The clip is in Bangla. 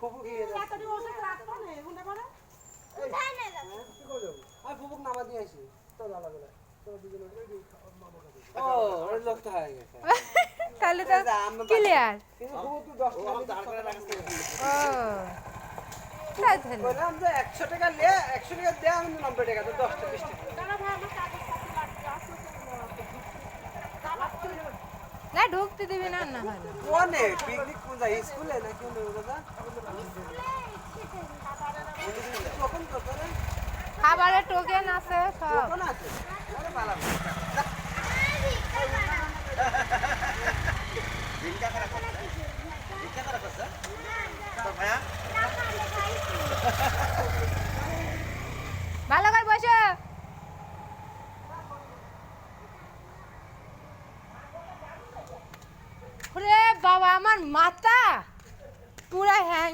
ফুবু কি এতটি ওষুধ রাখতো না এগুলো বলে উঠাই না যাবে কি করে যাবো আমি ফুবুক নামা দিয়ে আসি তো ভালো করে তো দুজন মামা কাছে ও ওই লোক তো হয়ে গেছে তাহলে তো ক্লিয়ার। কিন্তু ফুবু তুই 10 টাকা দিয়ে দাঁড় করে রাখছিস ও তাই তাহলে বললাম যে 100 টাকা লে 100 টাকা দে আমি 90 টাকা তো 10 টাকা 20 টাকা দাদা ভাই আমার কাগজ পাতি লাগবে আসলে না ঢুকতে দিবি না না হয় না। কোনে পিকনিক কোন যায় স্কুলে নাকি অন্য দাদা কখন কত রে খাবারের টোকেন আছে সব। কখন আছে আরে বালা ভিক্ষা করা করছে তো ভাইয়া ভালো করে বসো। ওরে বাবা আমার মাথা পুরা হ্যাং।